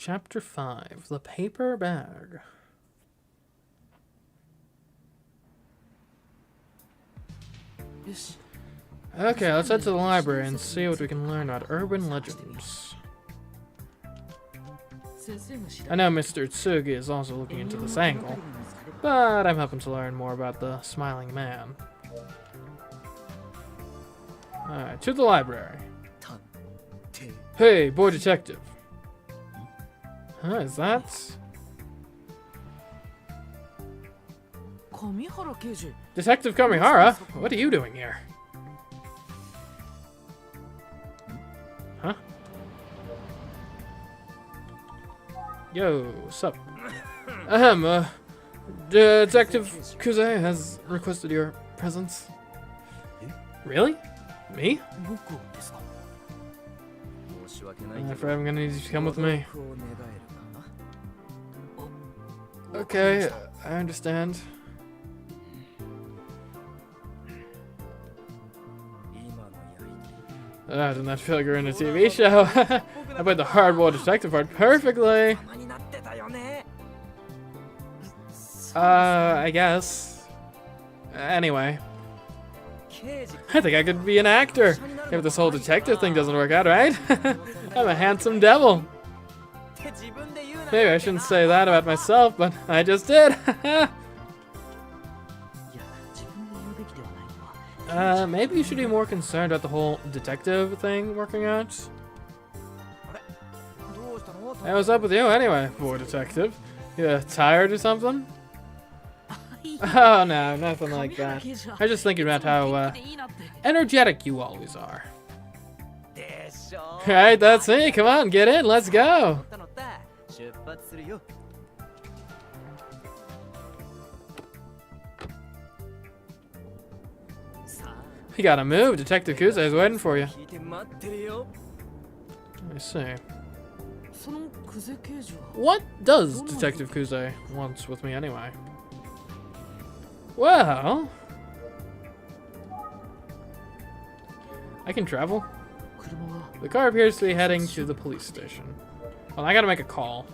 Chapter 5, The Paper Bag. Okay, let's head to the library and see what we can learn about urban legends. I know Mr. Tsugi is also looking into this angle, but I'm hoping to learn more about the smiling man. Alright, to the library. Hey, boy detective. Huh, is that? Detective Kamihara? What are you doing here? Huh? Yo, what's up? Detective Kuze has requested your presence. Really? Me? I'm afraid I'm gonna need you to come with me. Okay, I understand. Didn't that feel like you're in a TV show? I played the hardboiled detective part perfectly. I guess. Anyway. I think I could be an actor. If this whole detective thing doesn't work out, right? I'm a handsome devil. Maybe I shouldn't say that about myself, but I just did. Maybe you should be more concerned about the whole detective thing working out. Hey, what's up with you anyway, boy detective? You tired or something? Oh no, nothing like that. I was just thinking about how energetic you always are. Alright, that's me. Come on, get in. Let's go. You gotta move. Detective Kuze is waiting for you. I see. What does Detective Kuze want with me anyway? Well, I can travel. The car appears to be heading to the police station. Well, I gotta make a call.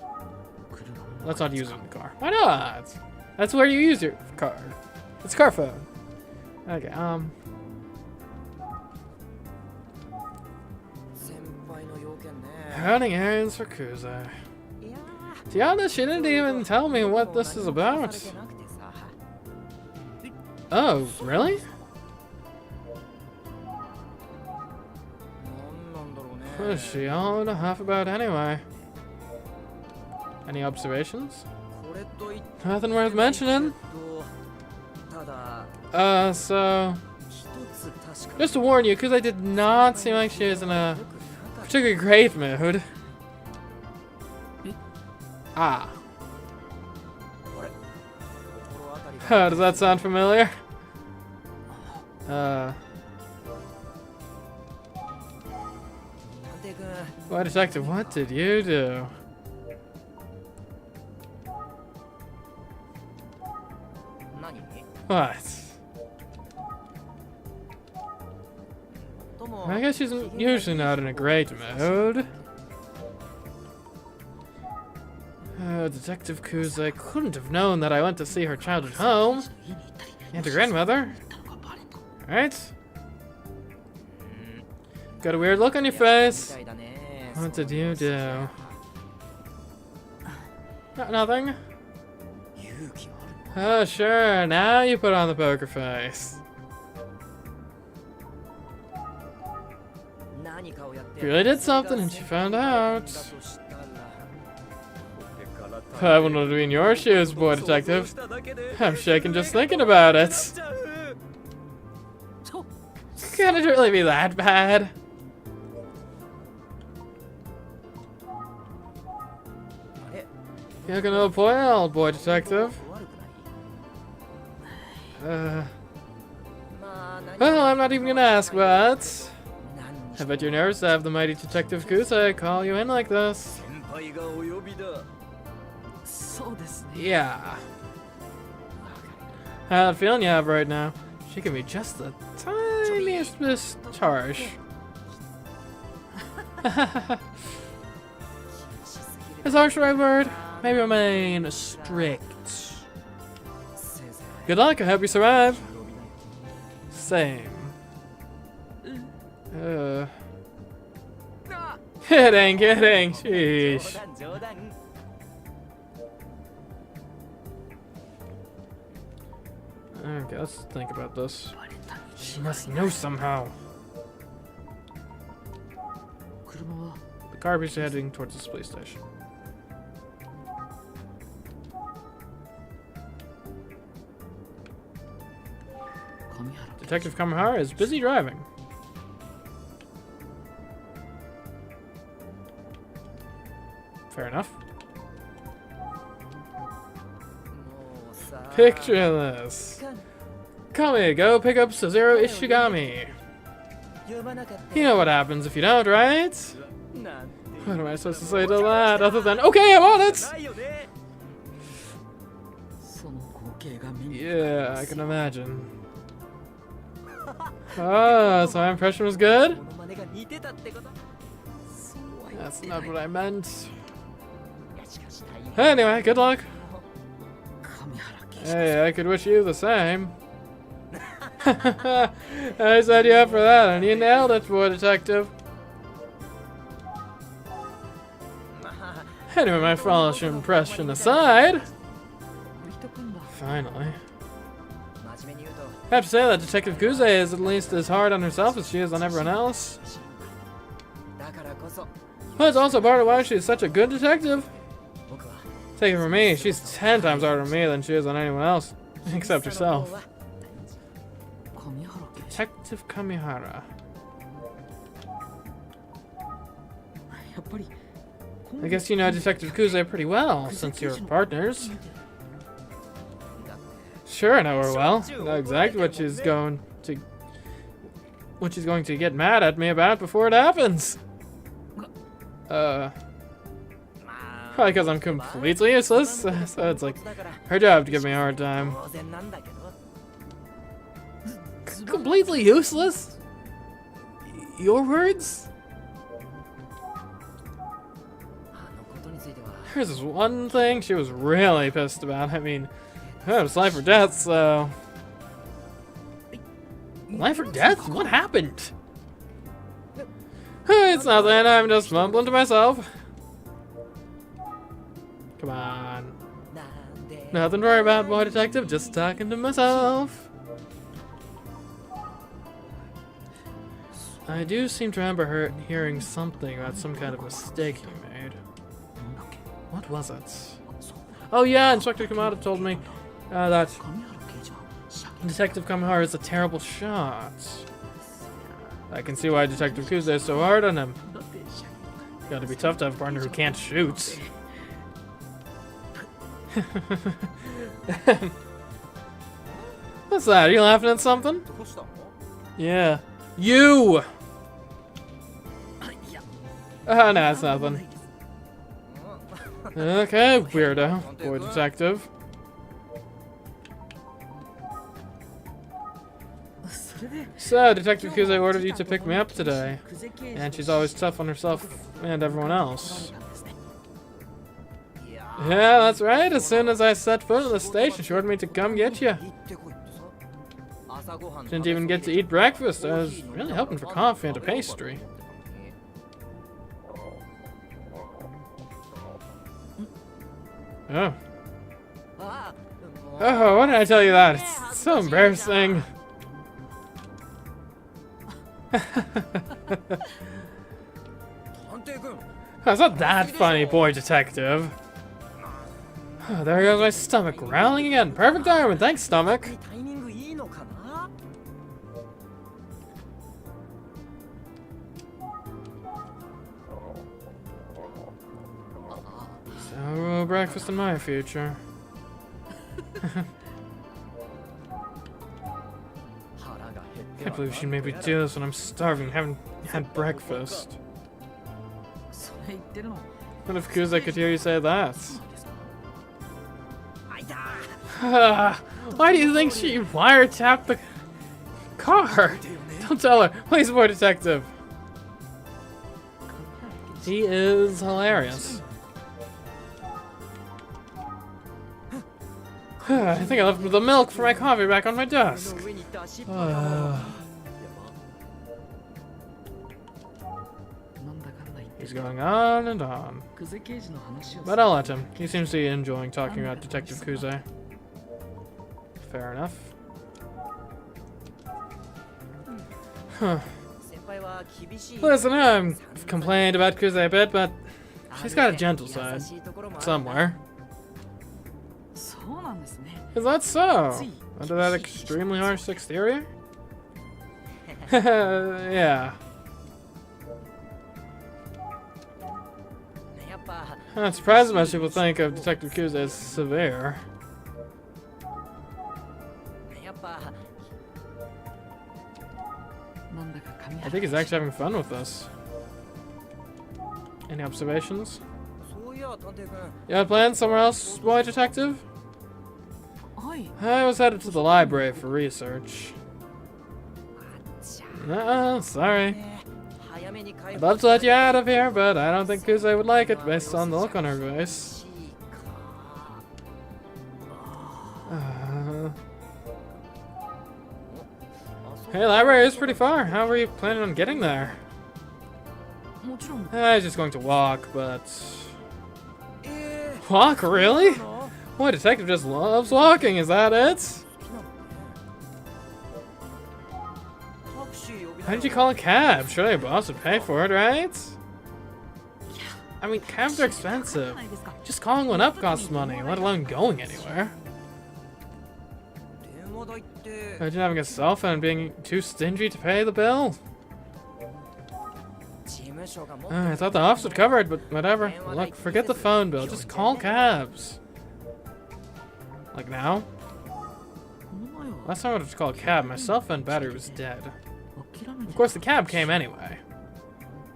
Let's not use it in the car. Why not? That's where you use your car. It's car phone. Okay, running errands for Kuze. To be honest, she didn't even tell me what this is about. Oh, really? What is she all in a huff about anyway? Any observations? Nothing worth mentioning. So... just to warn you, because I did not seem like she is in a particularly great mood. Ah. Does that sound familiar? Boy detective, what did you do? What? I guess she's usually not in a great mood. Detective Kuze couldn't have known that I went to see her childhood home. And her grandmother. Right? Got a weird look on your face. What did you do? Nothing. Oh, sure. Now you put on the poker face. You really did something and she found out. I wouldn't want to be in your shoes, boy detective. I'm shaking just thinking about it. Can it really be that bad? You're gonna boil, boy detective. Well, I'm not even gonna ask, but I bet you're nervous to have the mighty Detective Kuze call you in like this. Yeah. How that feeling you have right now? She can be just the tiniest bit harsh. Is harsh the right word? Maybe remain strict. Good luck, I hope you survive. Same. Kidding, sheesh. Okay, let's think about this. She must know somehow. The car is heading towards this police station. Detective Kamihara is busy driving. Fair enough. Picture this. Kami, go pick up Suzero Ishigami. You know what happens if you don't, right? What am I supposed to say to that other than, okay, I'm on it! Yeah, I can imagine. Oh, so my impression was good? That's not what I meant. Anyway, good luck. Hey, I could wish you the same. I set you up for that, and you nailed it, boy detective. Anyway, my false impression aside, finally. I have to say that Detective Kuze is at least as hard on herself as she is on everyone else. But it's also part of why she's such a good detective. Take it from me, she's 10 times harder on me than she is on anyone else, except herself. Detective Kamihara. I guess you know Detective Kuze pretty well, since you're partners. Sure, I know her well. I know exactly what she's going to get mad at me about before it happens. Probably because I'm completely useless, so it's like her job to give me a hard time. Completely useless? Your words? Here's this one thing she was really pissed about. I mean, it was life or death, so... Life or death? What happened? It's nothing, I'm just mumbling to myself. Come on. Nothing to worry about, boy detective, just talking to myself. I do seem to remember hearing something about some kind of mistake he made. What was it? Oh yeah, Inspector Kamada told me that Detective Kamihara is a terrible shot. I can see why Detective Kuze is so hard on him. Gotta be tough to have a partner who can't shoot. What's that? Are you laughing at something? Yeah. You! Oh, no, it's nothing. Okay, weirdo. Boy detective. So, Detective Kuze ordered you to pick me up today. And she's always tough on herself and everyone else. Yeah, that's right. As soon as I set foot in the station, she ordered me to come get you. Didn't even get to eat breakfast. I was really hoping for coffee and a pastry. Oh. Oh, why did I tell you that? It's so embarrassing. It's not that funny, boy detective. Oh, there goes my stomach growling again. Perfect timing, thanks, stomach. So, breakfast in my future. Can't believe she made me do this when I'm starving, haven't had breakfast. What if Kuze could hear you say that? Why do you think she wiretapped the car? Don't tell her. Please, boy detective. He is hilarious. I think I left the milk for my coffee back on my desk. He's going on and on. But I'll let him. He seems to be enjoying talking about Detective Kuze. Fair enough. Huh. Listen, I've complained about Kuze a bit, but she's got a gentle side. Somewhere. Is that so? Under that extremely harsh exterior? Yeah. I'm surprised most people think of Detective Kuze as severe. I think he's actually having fun with this. Any observations? You had plans somewhere else, boy detective? I was headed to the library for research. Sorry. I'd love to let you out of here, but I don't think Kuze would like it based on the look on her face. Hey, library is pretty far. How were you planning on getting there? I was just going to walk, but... Walk, really? Boy, detective just loves walking, is that it? Why did you call a cab? Surely your boss would pay for it, right? I mean, cabs are expensive. Just calling one up costs money, let alone going anywhere. Imagine having a cell phone and being too stingy to pay the bill. I thought the office would cover it, but whatever. Look, forget the phone bill. Just call cabs. Like now? Last time I wanted to call a cab, my cell phone battery was dead. Of course, the cab came anyway.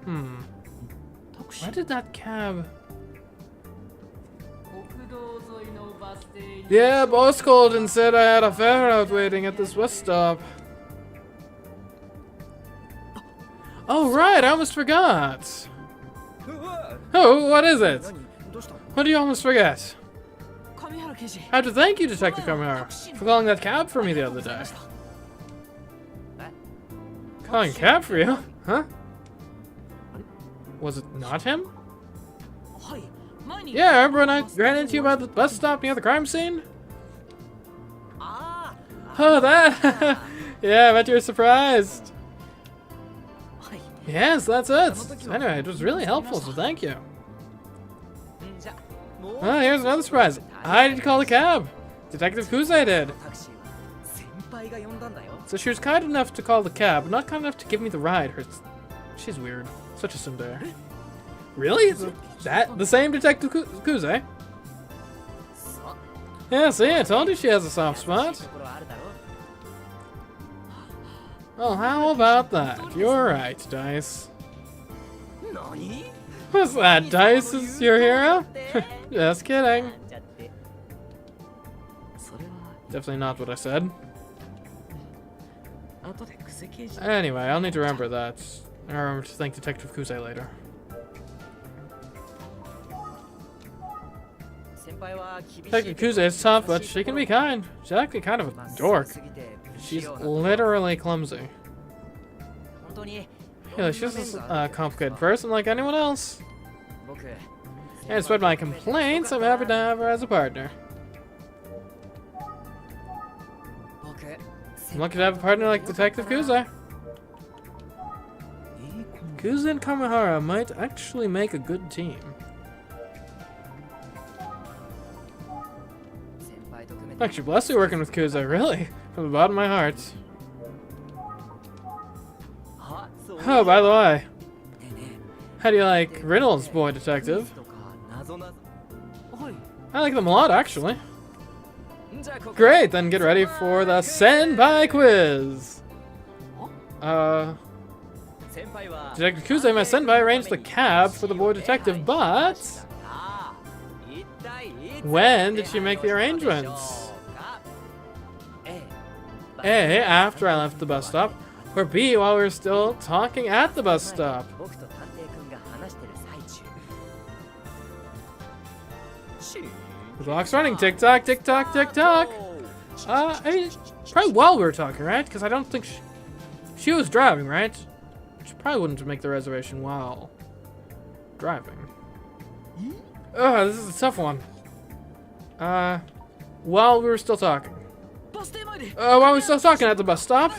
Why did that cab... Yeah, boss called and said I had a fare out waiting at this bus stop. Oh, right, I almost forgot. Oh, what is it? What do you almost forget? I have to thank you, Detective Kamihara, for calling that cab for me the other day. Calling a cab for you? Huh? Was it not him? Yeah, remember when I ran into you about the bus stop near the crime scene? Oh, that? Yeah, I bet you were surprised. Yes, that's it. Anyway, it was really helpful, so thank you. Oh, here's another surprise. I didn't call the cab. Detective Kuze did. So she was kind enough to call the cab, but not kind enough to give me the ride. She's weird. Such a tsundere. Really? Is that the same Detective Kuze? Yeah, see, I told you she has a soft spot. Well, how about that? You're right, Dice. What's that? Dice is your hero? Just kidding. Definitely not what I said. Anyway, I'll need to remember that. I'll remember to thank Detective Kuze later. Detective Kuze is tough, but she can be kind. She's actually kind of a dork. She's literally clumsy. Yeah, she's just a complicated person like anyone else. And despite my complaints, I'm happy to have her as a partner. I'm lucky to have a partner like Detective Kuze. Kuze and Kamihara might actually make a good team. I'm actually blessed to be working with Kuze, really. From the bottom of my heart. Oh, by the way. How do you like riddles, boy detective? I like them a lot, actually. Great, then get ready for the Senpai quiz. Detective Kuze, my senpai, arranged the cab for the boy detective, but... when did she make the arrangements? A, after I left the bus stop, or B, while we were still talking at the bus stop? The clock's running. Tick tock, tick tock, tick tock. I mean, probably while we were talking, right? Because I don't think she was driving, right? She probably wouldn't make the reservation while driving. Ugh, this is a tough one. While we were still talking. While we were still talking at the bus stop.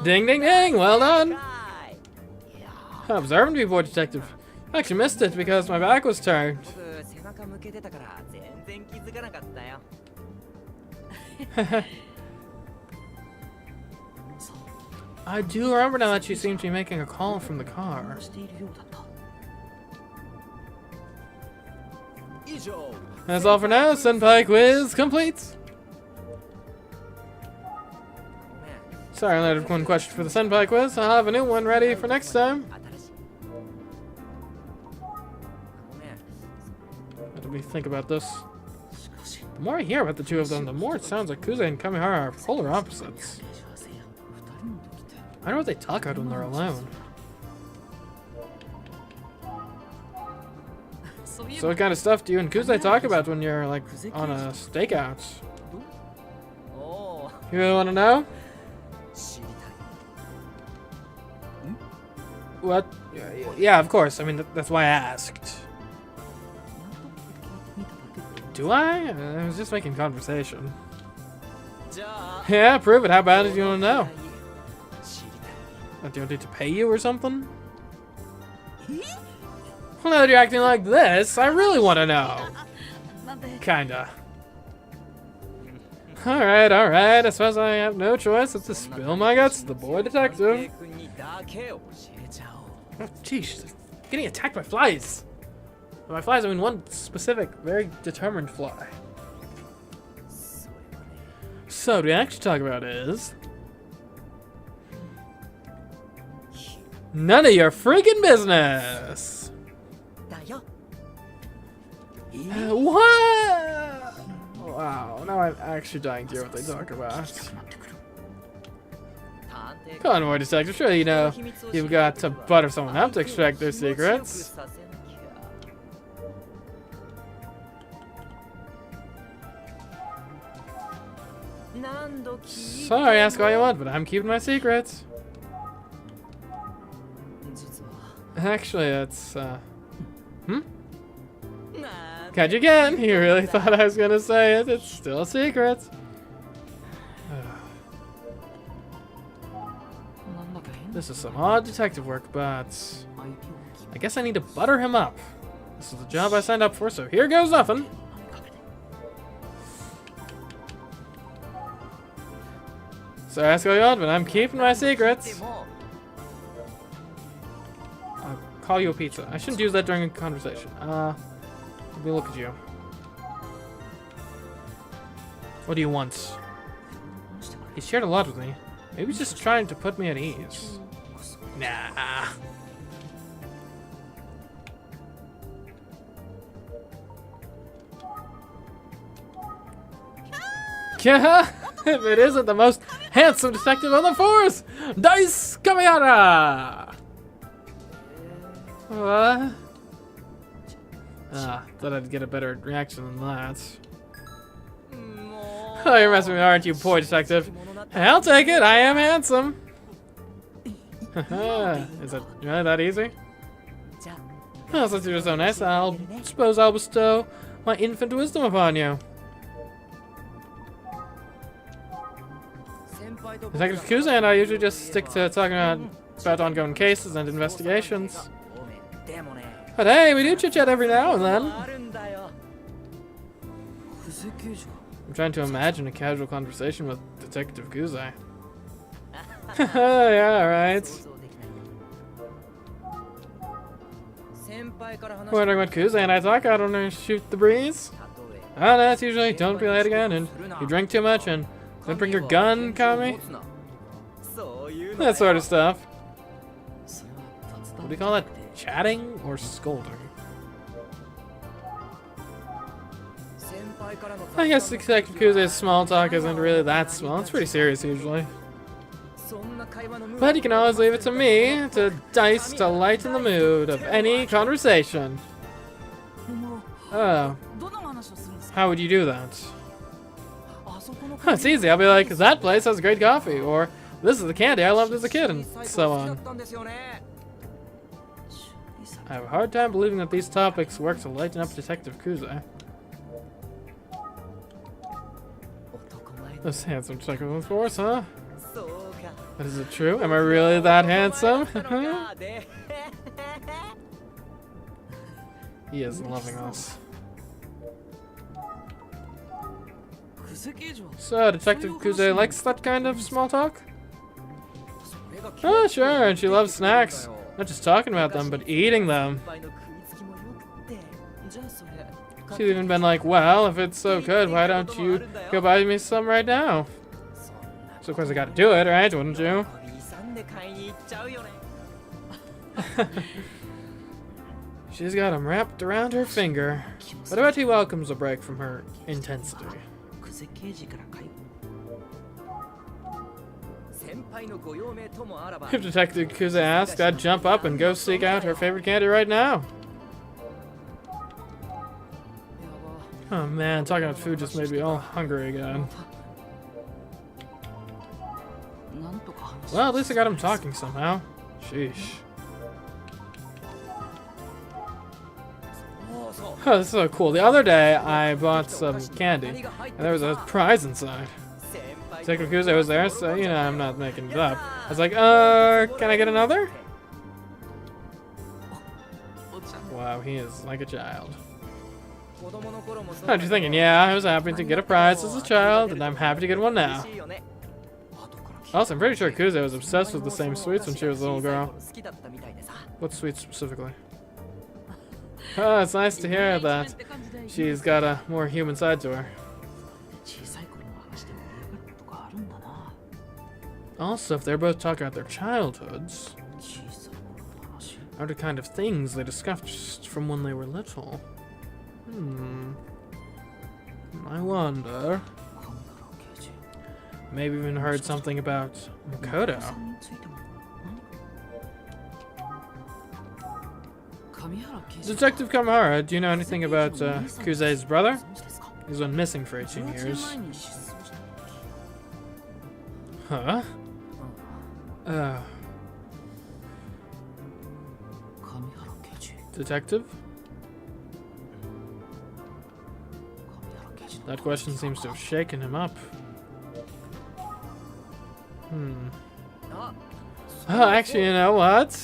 Ding, ding, ding. Well done. Observant me, boy detective. I actually missed it because my back was turned. I do remember now that she seemed to be making a call from the car. That's all for now. Senpai quiz complete. Sorry, I only had one question for the Senpai quiz. I'll have a new one ready for next time. Let me think about this. The more I hear about the two of them, the more it sounds like Kuze and Kamihara are polar opposites. I don't know what they talk about when they're alone. So what kind of stuff do you and Kuze talk about when you're like on a stakeout? You really want to know? What? Yeah, of course. I mean, that's why I asked. Do I? I was just making conversation. Yeah, prove it. How bad do you want to know? Do you want me to pay you or something? Well, now that you're acting like this, I really want to know. Kinda. Alright, alright. I suppose I have no choice but to spill my guts to the boy detective. Oh, jeez. Getting attacked by flies. By flies, I mean one specific, very determined fly. So, what we actually talk about is... none of your freaking business! What? Wow, now I'm actually dying to hear what they talk about. Come on, boy detective, sure you know you've got to butter someone up to extract their secrets. Sorry, ask all you want, but I'm keeping my secrets. Actually, it's, Catch you again. You really thought I was gonna say it. It's still a secret. This is some odd detective work, but I guess I need to butter him up. This is the job I signed up for, so here goes nothing. So ask all you want, but I'm keeping my secrets. I'll call you a pizza. I shouldn't use that during a conversation. Let me look at you. What do you want? He shared a lot with me. Maybe he's just trying to put me at ease. Nah. Yeah, if it isn't the most handsome detective on the force, Dice Kamihara! What? Thought I'd get a better reaction than that. Oh, you're messing with me, aren't you, boy detective? I'll take it, I am handsome. Is it really that easy? Well, since you're so nice, I'll suppose I'll bestow my infant wisdom upon you. Detective Kuze and I usually just stick to talking about ongoing cases and investigations. But hey, we do chit-chat every now and then. I'm trying to imagine a casual conversation with Detective Kuze. Yeah, right. Wondering what Kuze and I talk, I don't know, shoot the breeze? Oh, that's usually don't be late again, and you drink too much, and don't bring your gun, Kami? That sort of stuff. What do you call that? Chatting or scolding? I guess Detective Kuze's small talk isn't really that small. It's pretty serious usually. But you can always leave it to me, to Dice, to lighten the mood of any conversation. Oh. How would you do that? It's easy. I'll be like, that place has great coffee, or this is the candy I loved as a kid, and so on. I have a hard time believing that these topics work to lighten up Detective Kuze. This handsome chick of course, huh? But is it true? Am I really that handsome? He is loving us. So, Detective Kuze likes that kind of small talk? Oh, sure, and she loves snacks. Not just talking about them, but eating them. She's even been like, well, if it's so good, why don't you go buy me some right now? So of course I gotta do it, right? Wouldn't you? She's got him wrapped around her finger. But I bet he welcomes a break from her intensity. If Detective Kuze asked, I'd jump up and go seek out her favorite candy right now. Oh man, talking about food just made me all hungry again. Well, at least I got him talking somehow. Sheesh. Oh, this is so cool. The other day, I bought some candy, and there was a prize inside. Detective Kuze was there, so, you know, I'm not making it up. I was like, can I get another? Wow, he is like a child. What you thinking? Yeah, I was happy to get a prize as a child, and I'm happy to get one now. Also, I'm pretty sure Kuze was obsessed with the same sweets when she was a little girl. What sweets specifically? Oh, it's nice to hear that she's got a more human side to her. Also, if they're both talking about their childhoods, are the kind of things they discussed from when they were little. I wonder. Maybe even heard something about Makoto. Detective Kamihara, do you know anything about Kuze's brother? He's been missing for 18 years. Huh? Detective? That question seems to have shaken him up. Oh, actually, you know what?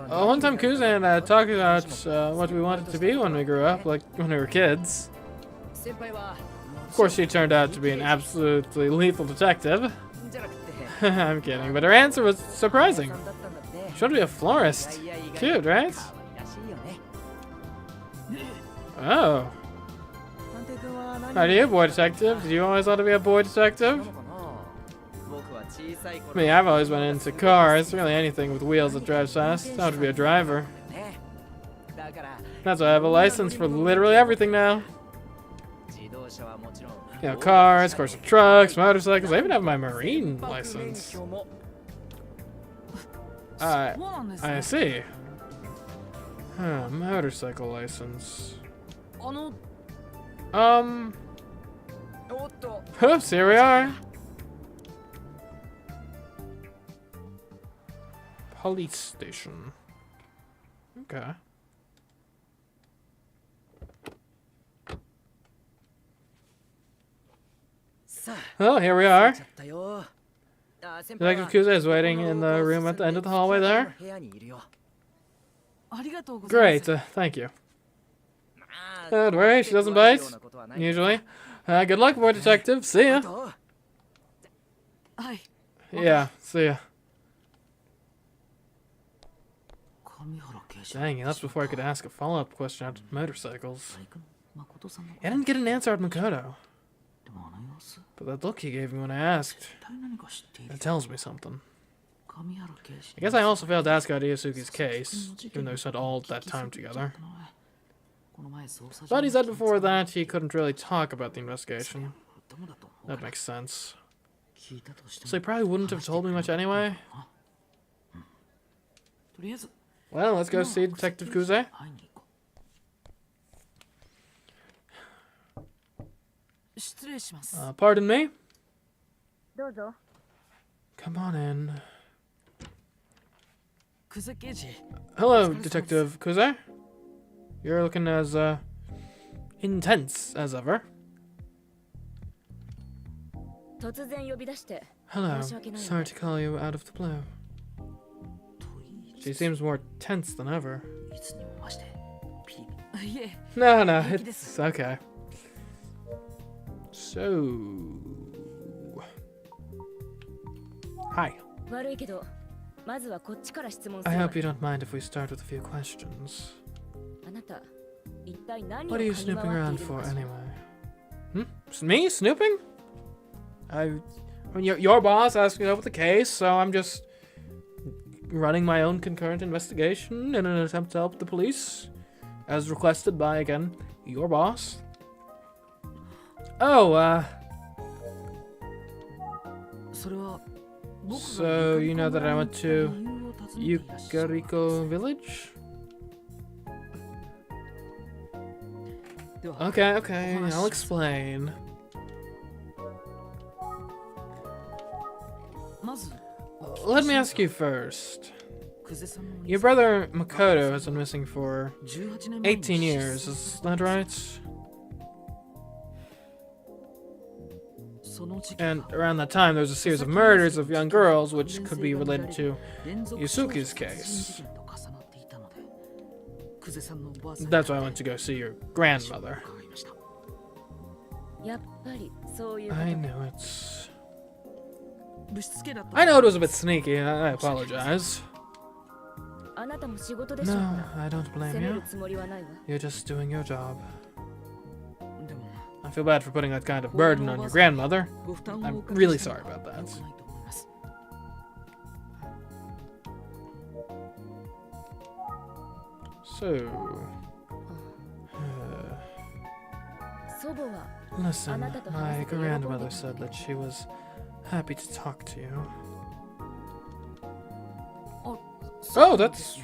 One time Kuze and I talked about what we wanted to be when we grew up, like when we were kids. Of course, she turned out to be an absolutely lethal detective. I'm kidding, but her answer was surprising. She wanted to be a florist. Cute, right? Oh. Are you a boy detective? Did you always want to be a boy detective? Me, I've always been into cars. Really anything with wheels that drives fast. I want to be a driver. That's why I have a license for literally everything now. You know, cars, of course, trucks, motorcycles. I even have my marine license. I see. Huh, motorcycle license. Oops, here we are. Police station. Okay. Oh, here we are. Detective Kuze is waiting in the room at the end of the hallway there. Great, thank you. Don't worry, she doesn't bite, usually. Good luck, boy detective. See ya. Yeah, see ya. Dang, that's before I could ask a follow-up question about motorcycles. I didn't get an answer at Makoto. But that look he gave me when I asked, it tells me something. I guess I also failed to ask about Iosuke's case, even though we spent all that time together. But he said before that he couldn't really talk about the investigation. That makes sense. So he probably wouldn't have told me much anyway. Well, let's go see Detective Kuze. Pardon me? どうぞ。 Come on in. Hello, Detective Kuze. You're looking as, intense as ever. 突然呼び出して Hello. Sorry to call you out of the blue. She seems more tense than ever. No, no, it's okay. So... Hi. 悪いけどまずはこっちから質問す I るわ hope you don't mind if we start with a few questions. あなた一体何を What are you 嗅ぎ snooping 回 around っているの for かしら anyway? Me? Snooping? I mean, your boss asked me to help with the case, so I'm just running my own concurrent investigation in an attempt to help the police, as requested by, again, your boss. Oh, so you know that I went to Yukariko Village? Okay, okay, I'll explain. Let me ask you first. Your brother Makoto has been missing for 18 years, is that right? And around that time, there was a series of murders of young girls, which could be related to Yusuke's case. That's why I went to go see your grandmother. やっぱりそういう I know it's... I know it was a bit sneaky, I apologize. あなたも仕事でしょう No, から I don't 責 blame め you. るつもりはないわ You're just doing your job. I feel bad for putting that kind of burden on your grandmother. I'm really sorry about that. So... 祖母は Listen, my grandmother said that she was happy to talk to you. Oh, that's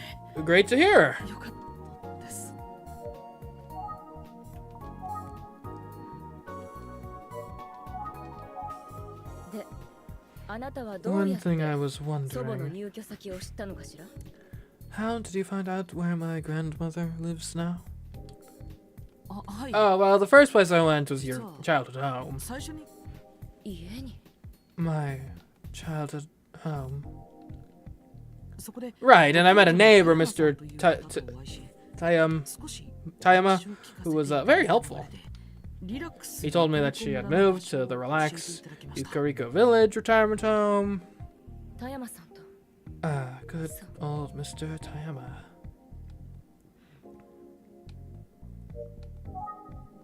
great to hear. よかったです で、あなたはどう One やって thing I was 祖母の wondering, 入居先を知ったのかしら how did you find out where my grandmother lives now? はい Oh, well, the first place I went was your childhood home. 最初に家に My childhood home. そこで Right, and I met a neighbor, Mr. Tayama, 少し who was very helpful. リラックス He told me that she had moved to the relaxed Yukariko Village retirement home. 田山さんと Good old Mr. Tayama.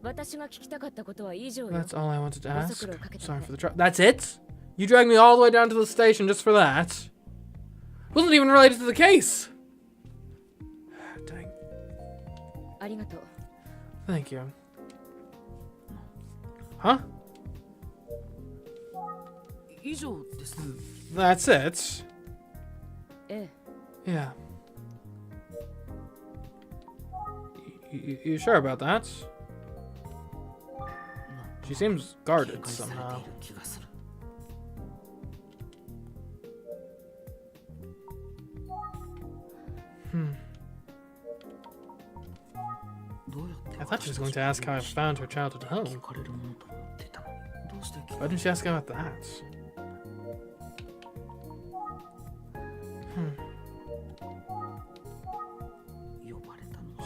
私が聞きたかったことは以上よ That's all I wanted to ask. Sorry for the trouble. That's it? You dragged me all the way down to the station just for that? Wasn't even related to the case. Dang. ありがとう Thank you. Huh? 以上です That's it? ええ Yeah. You sure about that? She seems guarded somehow. I thought she was going to ask how I found her childhood home. Why didn't she ask about that?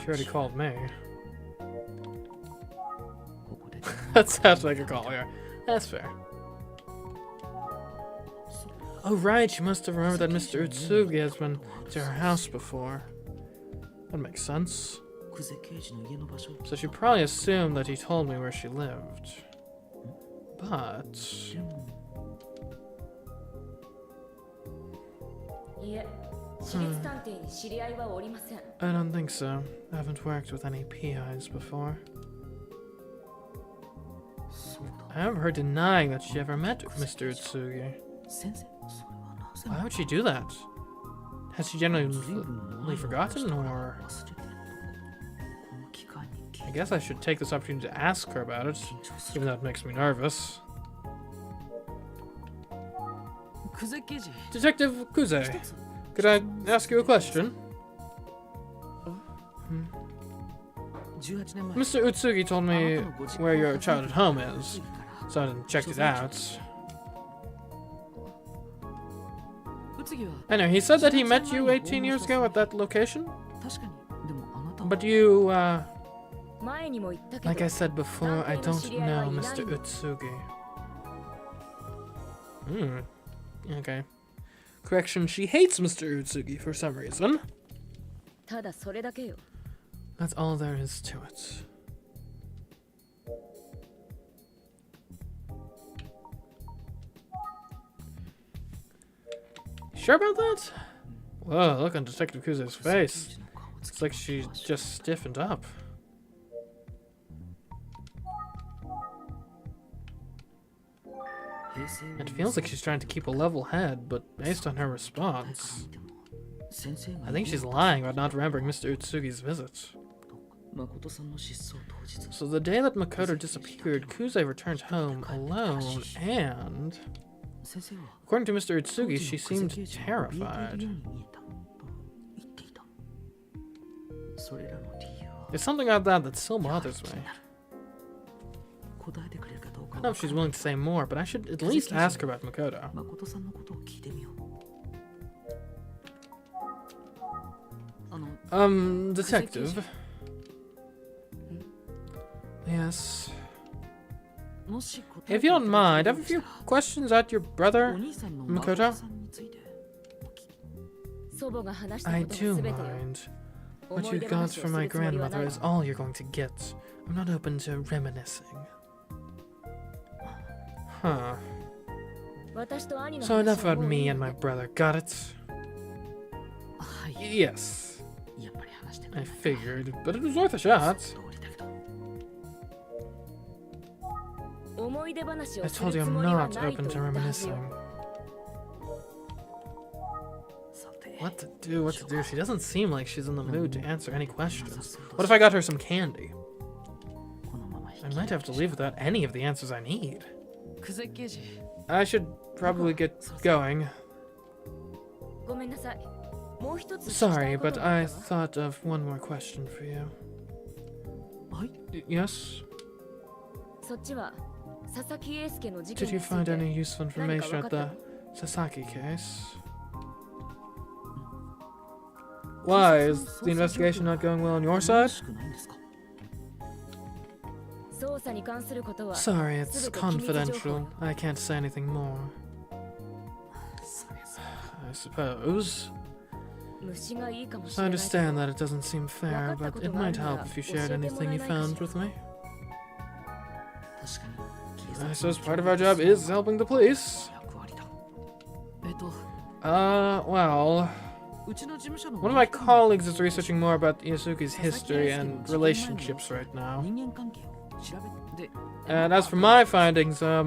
She already called me. That sounds like a call, yeah. That's fair. Oh right, she must have remembered that Mr. Utsugi has been to her house before. That makes sense. So she probably assumed that he told me where she lived. But... いえ私立探偵に知り合いはおりません I don't think so. I haven't worked with any PIs before. I haven't heard denying that she ever met Mr. Utsugi. Why would she do that? Has she genuinely forgotten, or... guess I should take this opportunity to ask her about it, even though it makes me nervous. Detective Kuze, could I ask you a question? Mr. Utsugi told me where your childhood home is, so I didn't check it out. Anyway, he said that he met you 18 years ago at that location? But you, like I said before, I don't know Mr. Utsugi. Okay. Correction, she hates Mr. Utsugi for some reason. That's all there is to it. Sure about that? Whoa, look on Detective Kuze's face. It's like she just stiffened up. It feels like she's trying to keep a level head, but based on her response, I think she's lying about not remembering Mr. Utsugi's visit. So the day that Makoto disappeared, Kuze returned home alone, and according to Mr. Utsugi, she seemed terrified. There's something about that still bothers me. I don't know if she's willing to say more, but I should at least ask her about Makoto. Detective. Yes. If you don't mind, I have a few questions at your brother, Makoto. I do mind. What you got from my grandmother is all you're going to get. I'm not open to reminiscing. Huh. So enough about me and my brother, got it? Yes. I figured, but it was worth a shot. I told you I'm not open to reminiscing. What to do, what to do? She doesn't seem like she's in the mood to answer any questions. What if I got her some candy? I might have to leave without any of the answers I need. I should probably get going. Sorry, but I thought of one more question for you. Yes? Did you find any useful information at the Sasaki case? Why? Is the investigation not going well on your side? Sorry, it's confidential. I can't say anything more. I suppose. I understand that it doesn't seem fair, but it might help if you shared anything you found with me. I suppose part of our job is helping the police. Well... One of my colleagues is researching more about Iosuke's history and relationships right now. And as for my findings, I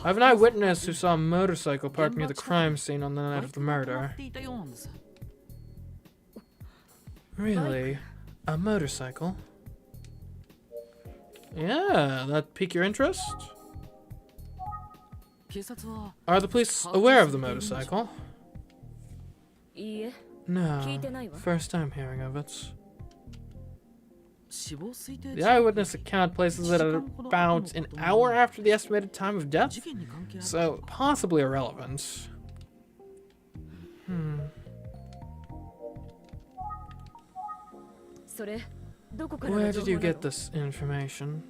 have an eyewitness who saw a motorcycle parked near the crime scene on the night of the murder. Really? A motorcycle? Yeah, that pique your interest? Are the police aware of the motorcycle? No, first time hearing of it. The eyewitness account places it at about an hour after the estimated time of death, so possibly irrelevant. Where did you get this information?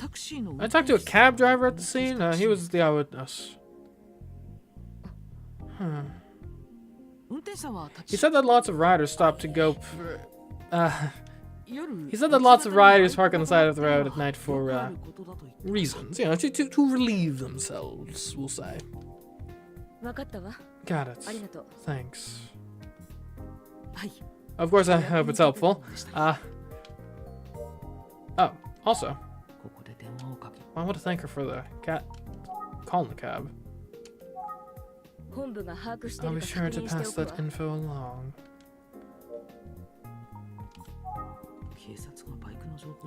I talked to a cab driver at the scene. He was the eyewitness. He said that lots of riders stopped to go... he said that lots of riders park on the side of the road at night for reasons, you know, to relieve themselves, we'll say. Got it. Thanks. Of course, I hope it's helpful. Oh, also, I want to thank her for the calling the cab. I'll be sure to pass that info along.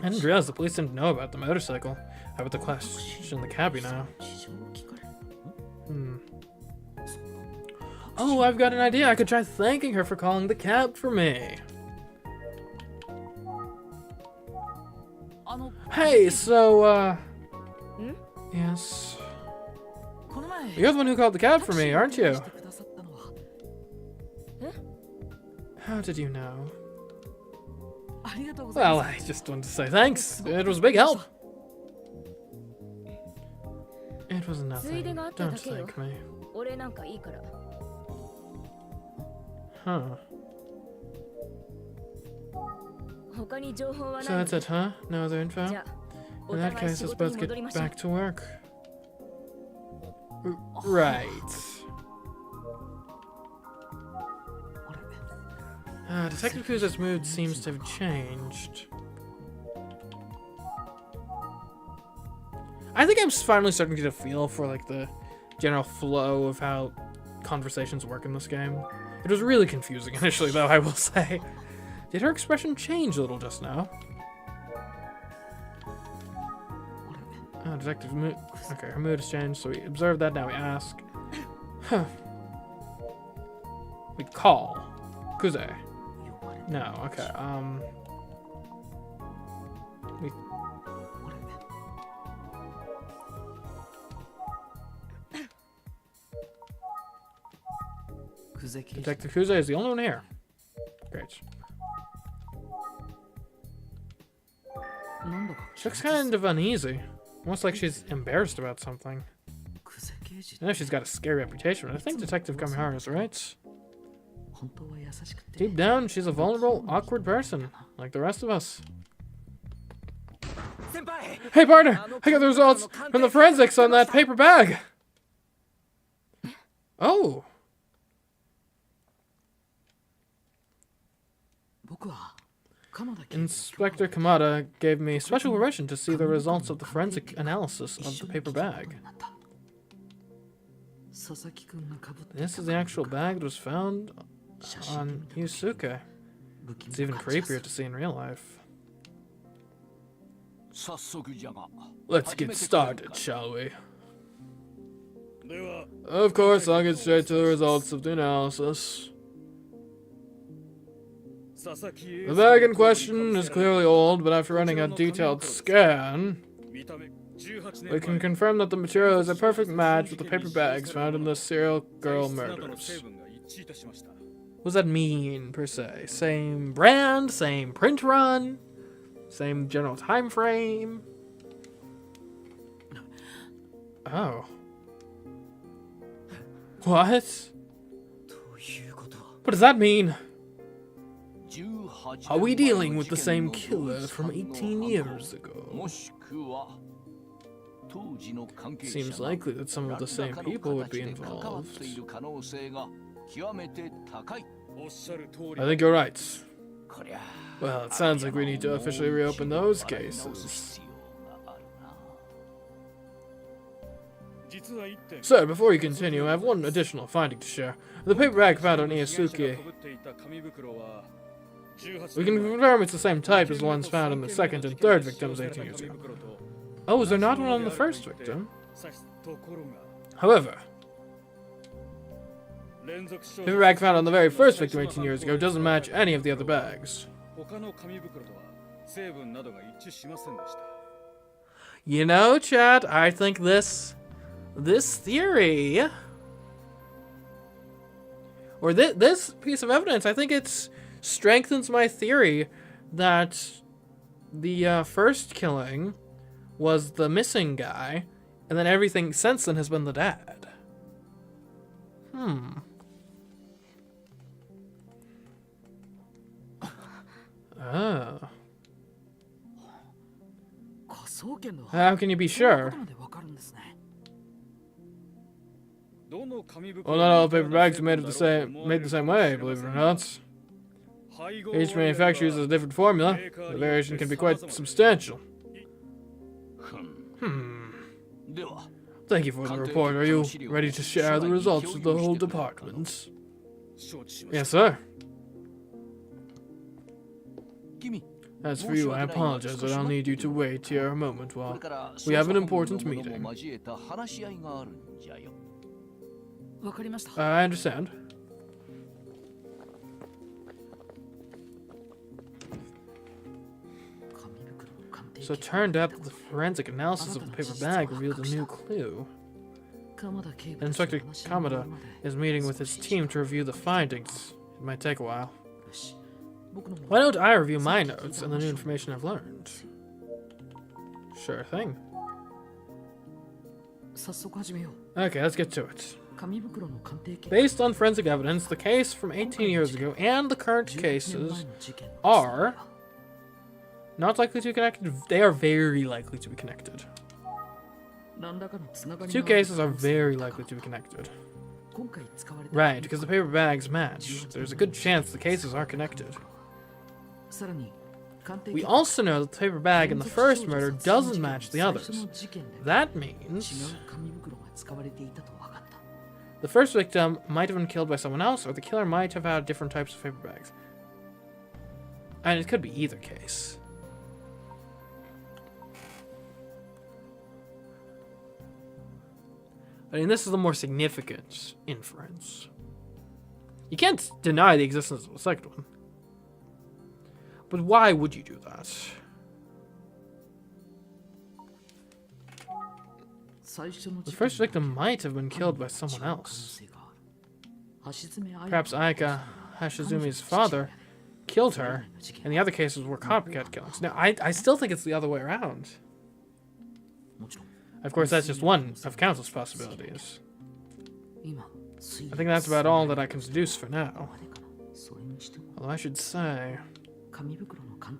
I didn't realize the police didn't know about the motorcycle. How about the question the cabbie now? Oh, I've got an idea. I could try thanking her for calling the cab for me. Hey, so, yes. You're the one who called the cab for me, aren't you? How did you know? Well, I just wanted to say thanks. It was a big help. It was nothing. Don't thank me. Huh. So that's it, huh? No other info? In that case, let's both get back to work. Right. Detective Kuza's mood seems to have changed. I think I'm finally starting to get a feel for like the general flow of how conversations work in this game. It was really confusing initially, though, I will say. Did her expression change a little just now? Oh, detective mood. Okay, her mood has changed, so we observe that, now we ask. Huh. We call. Kuze. No, okay, Detective Kuze is the only one here. Great. She looks kind of uneasy. Almost like she's embarrassed about something. I know she's got a scary reputation, but I think Detective Kamihara is right. Deep down, she's a vulnerable, awkward person, like the rest of us. Hey partner! I got the results from the forensics on that paper bag! Oh! Inspector Kamada gave me special permission to see the results of the forensic analysis of the paper bag. This is the actual bag that was found on Yusuke. It's even creepier to see in real life. Let's get started, shall we? Of course, I'll get straight to the results of the analysis. The bag in question is clearly old, but after running a detailed scan, we can confirm that the material is a perfect match with the paper bags found in the serial girl murders. What does that mean, per se? Same brand, same print run, same general time frame? Oh. What? What does that mean? Are we dealing with the same killer from 18 years ago? Seems likely that some of the same people would be involved. I think you're right. Well, it sounds like we need to officially reopen those cases. Sir, before you continue, I have one additional finding to share. The paper bag found on Iyasuke. We can confirm it's the same type as the ones found in the second and third victims 18 years ago. Oh, is there not one on the first victim? However, the paper bag found on the very first victim 18 years ago doesn't match any of the other bags. You know, chat, I think this theory, or this piece of evidence, I think it strengthens my theory that the first killing was the missing guy, and then everything since then has been the dad. Oh. How can you be sure? Well, not all paper bags are made the same way, believe it or not. Each manufacturer uses a different formula. The variation can be quite substantial. Thank you for the report. Are you ready to share the results with the whole department? Yes, sir. As for you, I apologize that I'll need you to wait here a moment while we have an important meeting. I understand. So it turned out that the forensic analysis of the paper bag revealed a new clue. And Inspector Kamada is meeting with his team to review the findings. It might take a while. Why don't I review my notes and the new information I've learned? Sure thing. Okay, let's get to it. Based on forensic evidence, the case from 18 years ago and the current cases are not likely to be connected. They are very likely to be connected. The two cases are very likely to be connected. Right, because the paper bags match. There's a good chance the cases are connected. We also know that the paper bag in the first murder doesn't match the others. That means the first victim might have been killed by someone else, or the killer might have had different types of paper bags. And it could be either case. I mean, this is the more significant inference. You can't deny the existence of the second one. But why would you do that? The first victim might have been killed by someone else. Perhaps Aika, Hashizumi's father, killed her, and the other cases were copycat killings. Now, I still think it's the other way around. Of course, that's just one of countless possibilities. I think that's about all that I can deduce for now. Although I should say,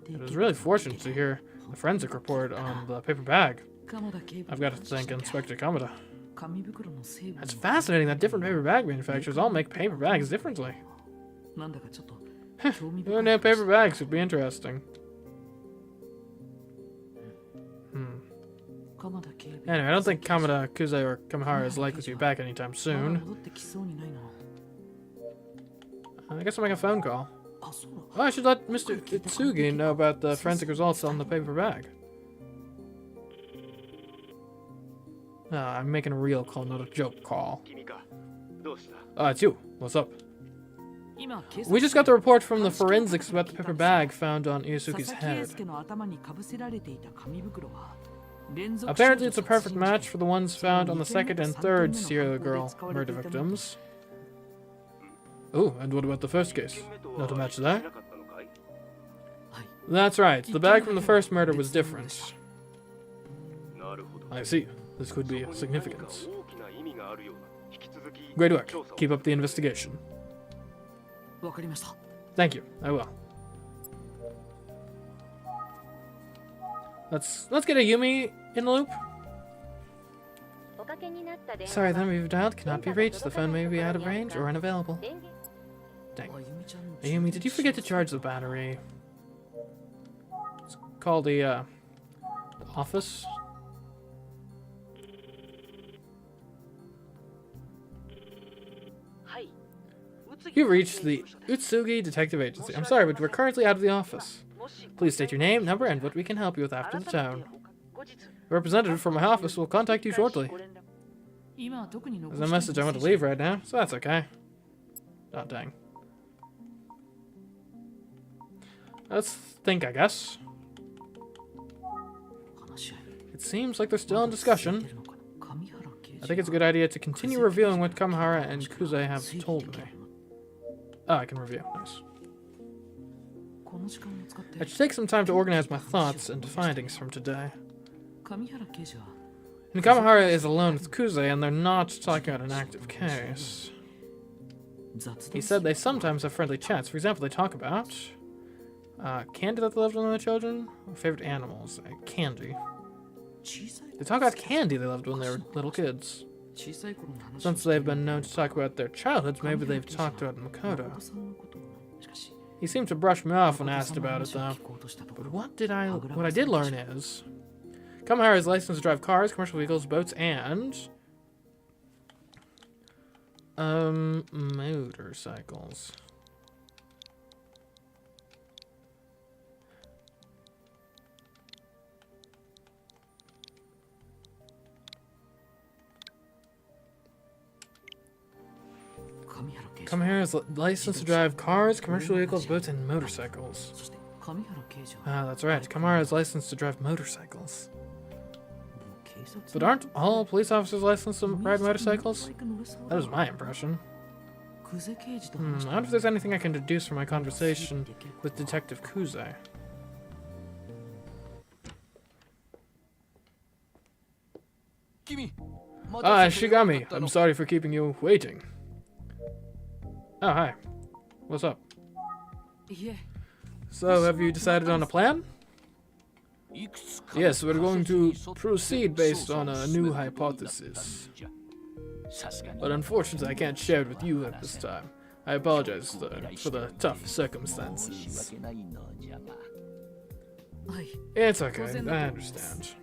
it was really fortunate to hear the forensic report on the paper bag. I've got to thank Inspector Kamada. It's fascinating that different paper bag manufacturers all make paper bags differently. Who knew paper bags would be interesting? Anyway, I don't think Kamada, Kuze, or Kamihara is likely to be back anytime soon. I guess I'll make a phone call. Oh, I should let Mr. Itsugi know about the forensic results on the paper bag. I'm making a real call, not a joke call. It's you. What's up? We just got the report from the forensics about the paper bag found on Iyasuki's head. Apparently it's a perfect match for the ones found on the second and third serial girl murder victims. Oh, and what about the first case? Not a match there? That's right, the bag from the first murder was different. I see. This could be of significance. Great work. Keep up the investigation. Thank you. I will. Let's get a Yumi in the loop. Sorry, the number you've dialed cannot be reached. The phone may be out of range or unavailable. Dang. Yumi, did you forget to charge the battery? Let's call the office. You reached the Utsugi Detective Agency. I'm sorry, but we're currently out of the office. Please state your name, number, and what we can help you with after the tone. A representative from my office will contact you shortly. There's a message I want to leave right now, so that's okay. Oh, dang. Let's think, I guess. It seems like they're still in discussion. I think it's a good idea to continue reviewing what Kamihara and Kuze have told me. Oh, I can review. Nice. I should take some time to organize my thoughts and findings from today. And Kamihara is alone with Kuze, and they're not talking about an active case. He said they sometimes have friendly chats. For example, they talk about candy that they loved when they were children, or favorite animals, candy. They talk about candy they loved when they were little kids. Since they've been known to talk about their childhoods, maybe they've talked about Makoto. He seemed to brush me off when asked about it, though. But what I did learn is Kamihara is licensed to drive cars, commercial vehicles, boats, and motorcycles. Kamihara is licensed to drive cars, commercial vehicles, boats, and motorcycles. Ah, that's right. Kamihara is licensed to drive motorcycles. But aren't all police officers licensed to ride motorcycles? That was my impression. I wonder if there's anything I can deduce from my conversation with Detective Kuze. Ah, Shigami. I'm sorry for keeping you waiting. Oh, hi. What's up? So, have you decided on a plan? Yes, we're going to proceed based on a new hypothesis. But unfortunately, I can't share it with you at this time. I apologize for the tough circumstances. It's okay, I understand.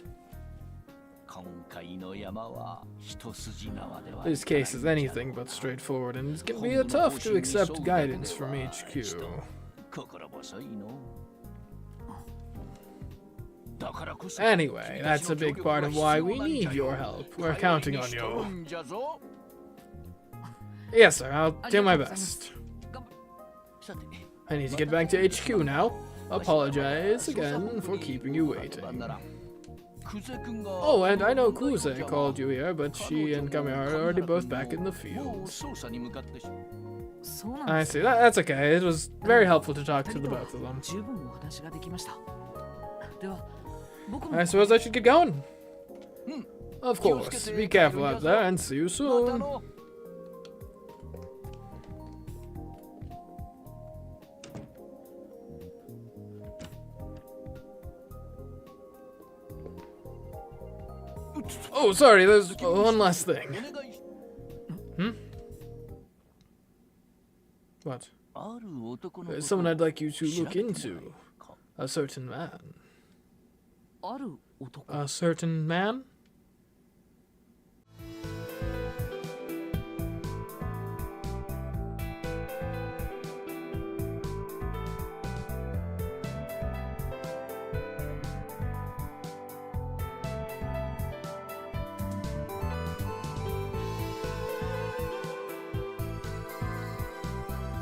This case is anything but straightforward, and it can be tough to accept guidance from HQ. Anyway, that's a big part of why we need your help. We're counting on you. Yes, sir, I'll do my best. I need to get back to HQ now. Apologize again for keeping you waiting. Oh, and I know Kuze called you here, but she and Kamihara are already both back in the field. I see, that's okay. It was very helpful to talk to the both of them. I suppose I should get going. Of course. Be careful out there and see you soon. Oh, sorry, there's one last thing. What? There's someone I'd like you to look into. A certain man. A certain man?